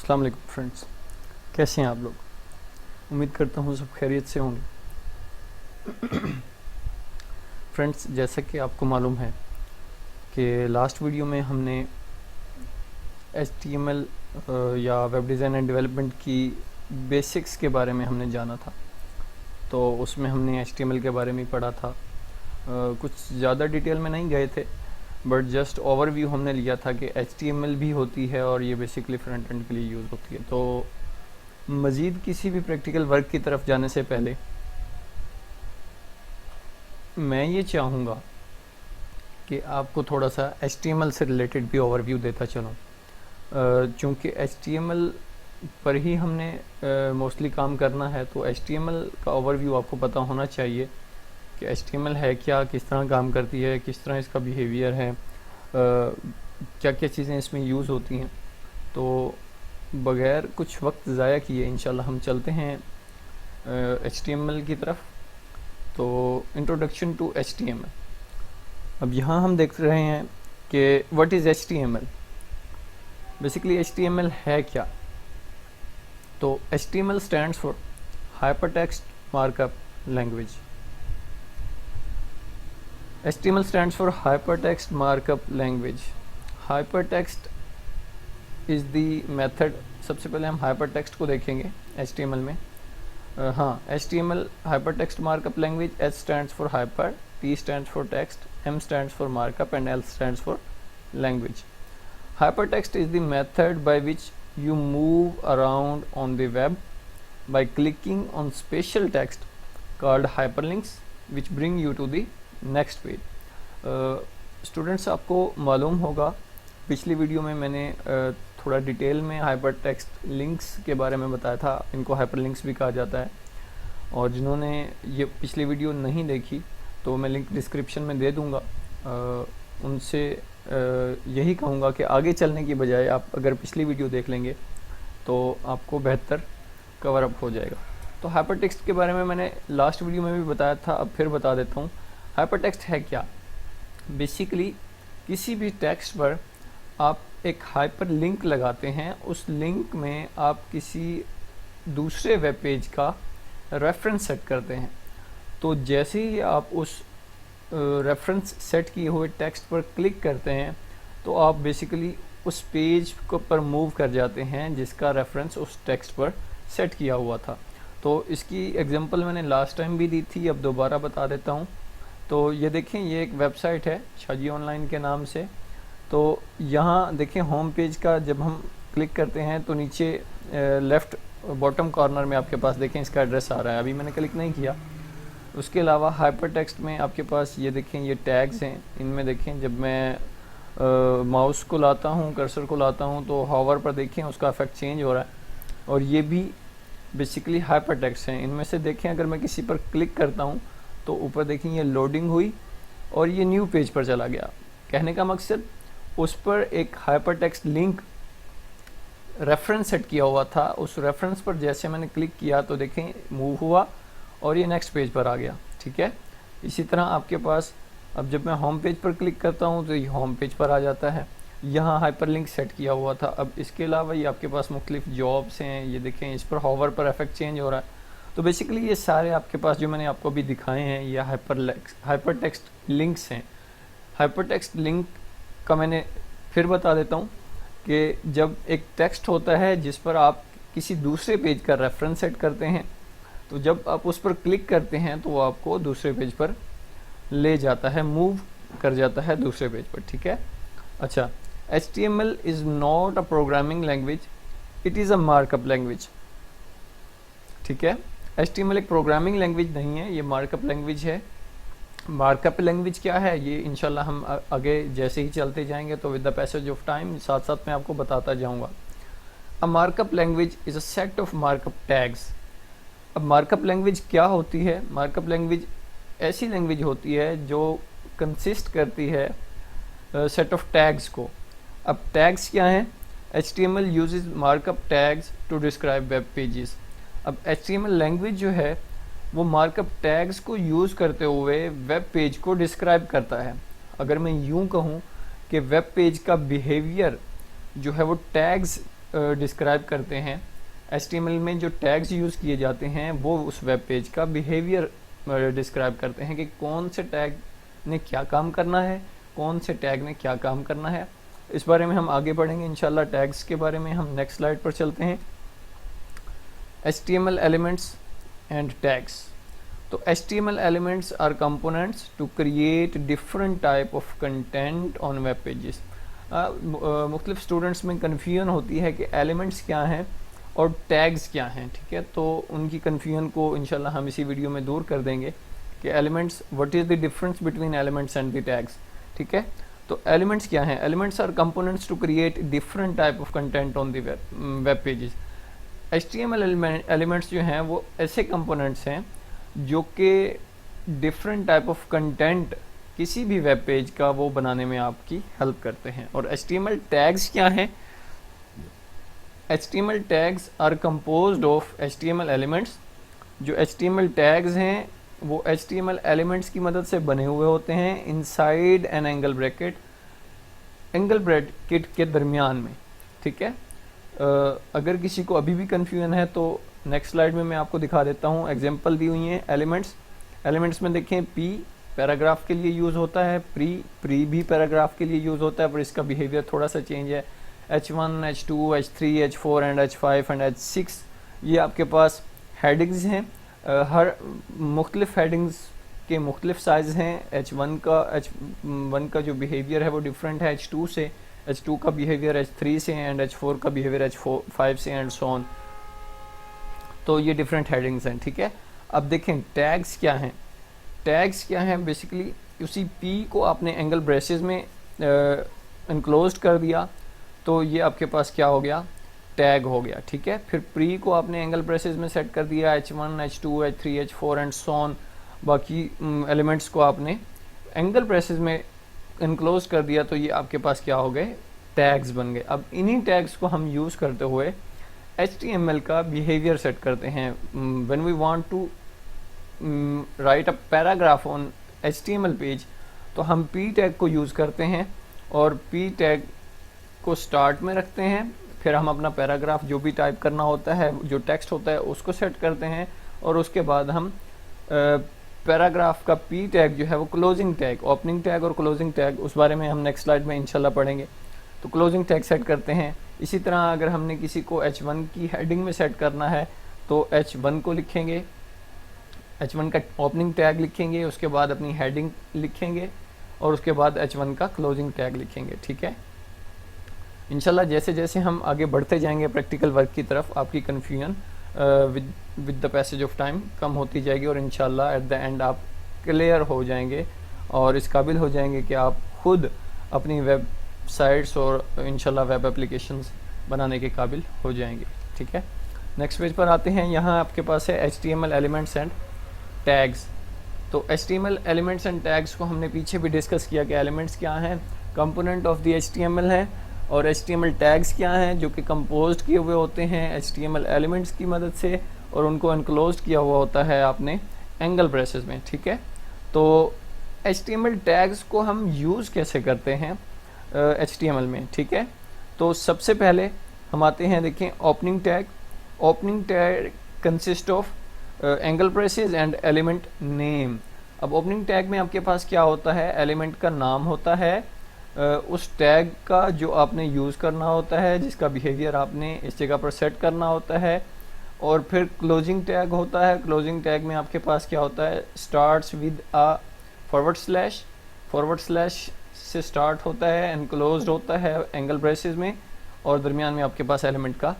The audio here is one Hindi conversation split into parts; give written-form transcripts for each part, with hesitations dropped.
अस्सलाम वालेकुम फ्रेंड्स, कैसे हैं आप लोग। उम्मीद करता हूँ सब खैरियत से होंगे। फ्रेंड्स, जैसा कि आपको मालूम है कि लास्ट वीडियो में हमने HTML या वेब डिज़ाइन एंड डेवलपमेंट की बेसिक्स के बारे में हमने जाना था। तो उसमें हमने HTML के बारे में ही पढ़ा था। कुछ ज़्यादा डिटेल में नहीं गए थे, बट जस्ट ओवरव्यू हमने लिया था कि HTML भी होती है और ये बेसिकली फ्रंट एंड के लिए यूज़ होती है। तो मज़ीद किसी भी प्रैक्टिकल वर्क की तरफ जाने से पहले मैं ये चाहूँगा कि आपको थोड़ा सा HTML से रिलेटेड भी ओवरव्यू देता चलूँ, चूँकि HTML पर ही हमने मोस्टली काम करना है। तो HTML का ओवरव्यू आपको पता होना चाहिए कि HTML है क्या, किस तरह काम करती है, किस तरह इसका बिहेवियर है, क्या क्या चीज़ें इसमें यूज़ होती हैं। तो बग़ैर कुछ वक्त ज़ाया किए इंशाल्लाह हम चलते हैं HTML की तरफ। तो इंट्रोडक्शन टू HTML। अब यहाँ हम देख रहे हैं कि what is HTML। Basically HTML है क्या। तो HTML stands for hypertext markup language. HTML stands for hypertext markup language. Hypertext is the method. सबसे पहले हम हाइपरटेक्स्ट को देखेंगे HTML में। हाँ, HTML hypertext markup language। H stands for hyper, T stands for text, M stands for markup and L stands for language. Hypertext is the method by which you move around on the web by clicking on special text called hyperlinks which bring you to the next page. Students, आपको मालूम होगा पिछली वीडियो में मैंने थोड़ा डिटेल में हाइपर टेक्स्ट लिंक्स के बारे में बताया था। इनको हाइपर लिंक्स भी कहा जाता है। और जिन्होंने ये पिछली वीडियो नहीं देखी तो मैं लिंक डिस्क्रिप्शन में दे दूँगा। उनसे यही कहूँगा कि आगे चलने की बजाय आप अगर पिछली वीडियो देख लेंगे तो आपको बेहतर कवर अप हो जाएगा। तो हाइपर टेक्स्ट के बारे में मैंने लास्ट वीडियो में भी बताया था, अब फिर बता देता हूँ। हाइपर टेक्स्ट है क्या। बेसिकली किसी भी टेक्स्ट पर आप एक हाइपर लिंक लगाते हैं। उस लिंक में आप किसी दूसरे वेब पेज का रेफरेंस सेट करते हैं। तो जैसे ही आप उस रेफरेंस सेट किए हुए टेक्स्ट पर क्लिक करते हैं तो आप बेसिकली उस पेज को पर मूव कर जाते हैं जिसका रेफरेंस उस टेक्स्ट पर सेट किया हुआ था। तो इसकी एग्जांपल मैंने लास्ट टाइम भी दी थी, अब दोबारा बता देता हूँ। तो ये देखें, ये एक वेबसाइट है शाजी ऑनलाइन के नाम से। तो यहाँ देखें होम पेज का जब हम क्लिक करते हैं तो नीचे लेफ़्ट बॉटम कॉर्नर में आपके पास देखें इसका एड्रेस आ रहा है। अभी मैंने क्लिक नहीं किया। उसके अलावा हाइपर टेक्स्ट में आपके पास ये देखें, ये टैग्स हैं। इनमें देखें जब मैं माउस को लाता हूँ, कर्सर को लाता हूँ तो हॉवर पर देखें उसका इफेक्ट चेंज हो रहा है। और ये भी बेसिकली हाइपर टेक्स्ट हैं। इनमें से देखें अगर मैं किसी पर क्लिक करता हूँ तो ऊपर देखें ये लोडिंग हुई और ये न्यू पेज पर चला गया। कहने का मकसद, उस पर एक hyper text link reference set किया हुआ था। उस रेफरेंस पर जैसे मैंने क्लिक किया तो देखें मूव हुआ और ये नेक्स्ट पेज पर आ गया। ठीक है। इसी तरह आपके पास अब जब मैं होम पेज पर क्लिक करता हूँ तो ये होम पेज पर आ जाता है। यहाँ हाइपर लिंक सेट किया हुआ था। अब इसके अलावा ये आपके पास मुख्तलिफ जॉब्स हैं। ये देखें इस पर हॉवर पर इफेक्ट चेंज हो रहा है। तो बेसिकली ये सारे आपके पास जो मैंने आपको अभी दिखाए हैं ये हाइपर टेक्स्ट लिंक्स हैं। हाइपर टेक्स्ट लिंक का मैंने फिर बता देता हूँ कि जब एक टेक्स्ट होता है जिस पर आप किसी दूसरे पेज का रेफरेंस सेट करते हैं तो जब आप उस पर क्लिक करते हैं तो वो आपको दूसरे पेज पर ले जाता है, मूव कर जाता है दूसरे पेज पर। ठीक है। अच्छा, HTML is not a programming language, it is a markup language. ठीक है। HTML एक प्रोग्रामिंग लैंग्वेज नहीं है, ये मार्कअप लैंग्वेज है। मार्कअप लैंग्वेज क्या है ये इंशाल्लाह हम आगे जैसे ही चलते जाएंगे तो with the passage of time साथ साथ मैं आपको बताता जाऊंगा। A markup language is a set of markup tags. अब मार्कअप लैंग्वेज क्या होती है। मार्कअप लैंग्वेज ऐसी लैंग्वेज होती है जो कंसिस्ट करती है सेट ऑफ टैग्स को। अब टैग्स क्या हैं। HTML uses markup tags to describe web pages. अब HTML लैंग्वेज जो है वो मार्कअप टैग्स को यूज़ करते हुए वेब पेज को डिस्क्राइब करता है। अगर मैं यूँ कहूँ कि वेब पेज का बिहेवियर जो है वो टैग्स डिस्क्राइब करते हैं, HTML में जो टैग्स यूज़ किए जाते हैं वो उस वेब पेज का बिहेवियर डिस्क्राइब करते हैं कि कौन से टैग ने क्या काम करना है, कौन से टैग ने क्या काम करना है। इस बारे में हम आगे बढ़ेंगे इंशाल्लाह। टैग्स के बारे में हम नेक्स्ट स्लाइड पर चलते हैं। HTML elements and tags. तो HTML elements are components to create different type of content on web pages. मुख्तलिफ स्टूडेंट्स में कन्फ्यूजन होती है कि एलिमेंट्स क्या हैं और टैग्स क्या हैं, ठीक है। तो उनकी कन्फ्यूजन को इंशाल्लाह हम इसी वीडियो में दूर कर देंगे कि elements, what is the difference between elements and the tags, ठीक है। तो एलिमेंट्स क्या हैं? Elements are components to create different type of content on the web pages. HTML elements जो हैं वो ऐसे कंपोनेंट्स हैं जो कि डिफरेंट टाइप ऑफ कंटेंट किसी भी वेब पेज का वो बनाने में आपकी हेल्प करते हैं। और HTML टैग्स क्या हैं? HTML tags are composed of HTML elements. जो HTML टैग्स हैं वो HTML एलिमेंट्स की मदद से बने हुए होते हैं इनसाइड एन एंगल ब्रैकेट के दरमियान में, ठीक है। अगर किसी को अभी भी कन्फ्यूजन है तो नेक्स्ट स्लाइड में मैं आपको दिखा देता हूँ। एग्जांपल दी हुई हैं एलिमेंट्स में देखें, P पैराग्राफ के लिए यूज़ होता है, प्री भी पैराग्राफ के लिए यूज़ होता है, पर इसका बिहेवियर थोड़ा सा चेंज है। H1, H2, H3, H4 and H5 and H6 ये आपके पास हेडिंग्स हैं। हर मुख्तलिफ हेडिंग्स के मुख्तलिफ साइज़ हैं। H1 का जो बिहेवियर है वो डिफरेंट है H2 से, H2 का बिहेवियर H3 से एंड H4 का बिहेवियर H5 से एंड सो ऑन। तो ये डिफरेंट हेडिंग्स हैं, ठीक है। अब देखें टैग्स क्या हैं। टैग्स क्या हैं? बेसिकली उसी P को आपने एंगल ब्रेसेस में इनक्लोज कर दिया तो ये आपके पास क्या हो गया? टैग हो गया, ठीक है। फिर प्री को आपने एंगल ब्रेसेस में सेट कर दिया, H1, H2, H3, H4 and so on. बाकी एलिमेंट्स को आपने एंगल ब्रेसेस में इनक्लोज कर दिया तो ये आपके पास क्या हो गए? टैग्स बन गए। अब इन्हीं टैग्स को हम यूज़ करते हुए HTML का बिहेवियर सेट करते हैं। When we want to write a paragraph on HTML page तो हम P टैग को यूज़ करते हैं और P टैग को स्टार्ट में रखते हैं। फिर हम अपना पैराग्राफ जो भी टाइप करना होता है, जो टेक्स्ट होता है उसको सेट करते हैं और उसके बाद हम पैराग्राफ का P टैग जो है वो क्लोजिंग टैग, ओपनिंग टैग और क्लोजिंग टैग, उस बारे में हम नेक्स्ट स्लाइड में इंशाल्लाह पढ़ेंगे। तो क्लोजिंग टैग सेट करते हैं। इसी तरह अगर हमने किसी को H1 की हेडिंग में सेट करना है तो H1 को लिखेंगे, H1 का ओपनिंग टैग लिखेंगे, उसके बाद अपनी हेडिंग लिखेंगे और उसके बाद H1 का क्लोजिंग टैग लिखेंगे, ठीक है। इंशाल्लाह जैसे जैसे हम आगे बढ़ते जाएंगे प्रैक्टिकल वर्क की तरफ आपकी confusion with the passage of time कम होती जाएगी और इंशाल्लाह एट द एंड आप क्लियर हो जाएंगे और इस काबिल हो जाएंगे कि आप खुद अपनी वेबसाइट्स और इंशाल्लाह वेब एप्लीकेशंस बनाने के काबिल हो जाएंगे, ठीक है। नेक्स्ट पेज पर आते हैं। यहाँ आपके पास है HTML एलिमेंट्स एंड टैग्स। तो HTML एलिमेंट्स एंड टैग्स को हमने पीछे भी डिस्कस किया कि एलिमेंट्स क्या हैं, कंपोनेंट ऑफ द HTML है, और HTML टैग्स क्या हैं जो कि कंपोज्ड किए हुए होते हैं HTML एलिमेंट्स की मदद से और उनको एनक्लोज किया हुआ होता है आपने एंगल ब्रेसेस में, ठीक है। तो HTML टैग्स को हम यूज़ कैसे करते हैं HTML में, ठीक है। तो सबसे पहले हम आते हैं, देखें opening tag. Opening tag consist of angle braces and element name. अब ओपनिंग टैग में आपके पास क्या होता है? एलिमेंट का नाम होता है, उस टैग का जो आपने यूज़ करना होता है, जिसका बिहेवियर आपने इस जगह पर सेट करना होता है। और फिर क्लोजिंग टैग होता है। क्लोजिंग टैग में आपके पास क्या होता है? Starts with a forward slash से स्टार्ट होता है, एनक्लोज्ड होता है एंगल ब्रेसेस में, और दरमियान में आपके पास एलिमेंट का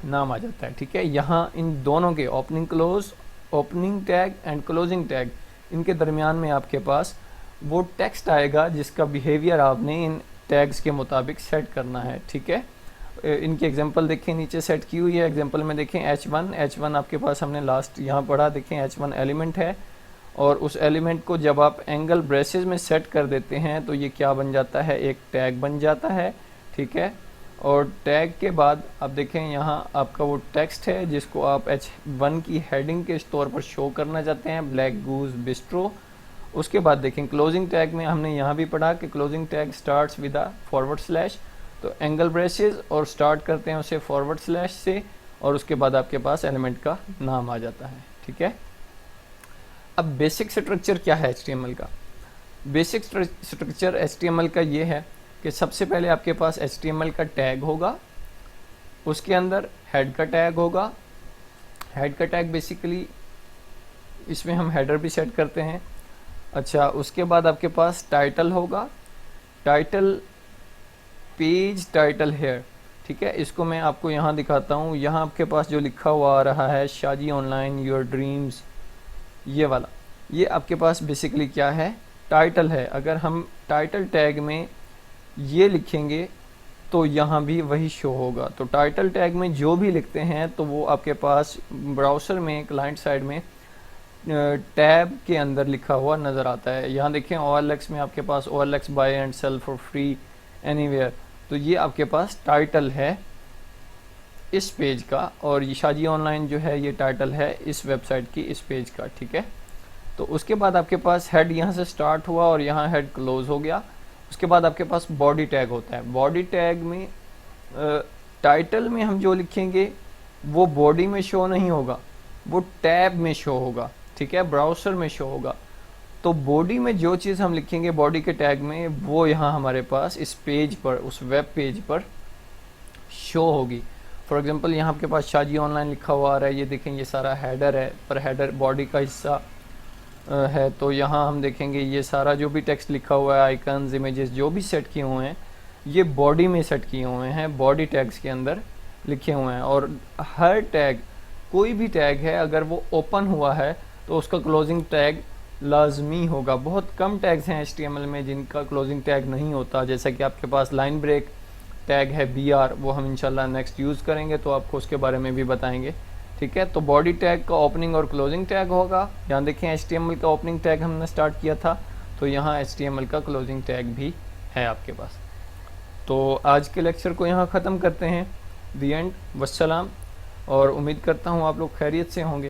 नाम आ जाता है, ठीक है। यहाँ इन दोनों के opening tag and closing tag, इनके दरमियान में आपके पास वो टेक्स्ट आएगा जिसका बिहेवियर आपने इन टैग्स के मुताबिक सेट करना है, ठीक है। इनकी एग्जांपल देखें, नीचे सेट की हुई है। एग्जांपल में देखें H1 आपके पास हमने लास्ट यहाँ पढ़ा, देखें H1 एलिमेंट है और उस एलिमेंट को जब आप एंगल ब्रेसेस में सेट कर देते हैं तो ये क्या बन जाता है? एक टैग बन जाता है, ठीक है। और टैग के बाद आप देखें यहाँ आपका वो टेक्स्ट है जिसको आप H1 की हेडिंग के तौर पर शो करना चाहते हैं, ब्लैक गूज बिस्ट्रो। उसके बाद देखें क्लोजिंग टैग में हमने यहाँ भी पढ़ा कि closing tag starts with a forward slash. तो एंगल ब्रेसेस और स्टार्ट करते हैं उसे फॉरवर्ड स्लैश से और उसके बाद आपके पास एलिमेंट का नाम आ जाता है। ठीक है, अब बेसिक स्ट्रक्चर क्या है HTML का? बेसिक स्ट्रक्चर HTML का ये है कि सबसे पहले आपके पास HTML का टैग होगा, उसके अंदर हेड का टैग होगा। हेड का टैग बेसिकली इसमें हम हेडर भी सेट करते हैं। अच्छा, उसके बाद आपके पास टाइटल होगा, टाइटल पेज टाइटल हेयर। ठीक है, इसको मैं आपको यहाँ दिखाता हूँ। यहाँ आपके पास जो लिखा हुआ आ रहा है शाजी ऑनलाइन योर ड्रीम्स, ये वाला, ये आपके पास बेसिकली क्या है? टाइटल है। अगर हम टाइटल टैग में ये लिखेंगे तो यहाँ भी वही शो होगा। तो टाइटल टैग में जो भी लिखते हैं तो वो आपके पास ब्राउज़र में क्लाइंट साइड में टैब के अंदर लिखा हुआ नज़र आता है। यहाँ देखें OLX में आपके पास OLX buy and sell for free anywhere, तो ये आपके पास टाइटल है इस पेज का, और ये शाजी ऑनलाइन जो है ये टाइटल है इस वेबसाइट की, इस पेज का। ठीक है, तो उसके बाद आपके पास हेड यहाँ से स्टार्ट हुआ और यहाँ हेड क्लोज हो गया। उसके बाद आपके पास बॉडी टैग होता है। बॉडी टैग में टाइटल में हम जो लिखेंगे वो बॉडी में शो नहीं होगा, वो टैब में शो होगा। ठीक है, ब्राउज़र में शो होगा। तो बॉडी में जो चीज़ हम लिखेंगे बॉडी के टैग में, वो यहाँ हमारे पास इस पेज पर, उस वेब पेज पर शो होगी। फॉर एग्जांपल यहाँ आपके पास शाजी ऑनलाइन लिखा हुआ आ रहा है, ये देखें ये सारा हेडर है, पर हेडर बॉडी का हिस्सा है। तो यहाँ हम देखेंगे ये सारा जो भी टेक्स्ट लिखा हुआ है, आइकन्स, इमेजेस जो भी सेट किए हुए हैं, ये बॉडी में सेट किए हुए हैं, बॉडी टैग्स के अंदर लिखे हुए हैं। और हर टैग, कोई भी टैग है अगर वो ओपन हुआ है तो उसका क्लोजिंग टैग लाजमी होगा। बहुत कम टैग्स हैं HTML में जिनका क्लोजिंग टैग नहीं होता, जैसा कि आपके पास लाइन ब्रेक टैग है BR, वो हम इंशाल्लाह नेक्स्ट यूज़ करेंगे तो आपको उसके बारे में भी बताएंगे। ठीक है, तो बॉडी टैग का ओपनिंग और क्लोजिंग टैग होगा। यहाँ देखें HTML का ओपनिंग टैग हमने स्टार्ट किया था, तो यहाँ HTML का क्लोजिंग टैग भी है आपके पास। तो आज के लेक्चर को यहाँ ख़त्म करते हैं, दी एंड, वस्सलाम, और उम्मीद करता हूँ आप लोग खैरियत से होंगे।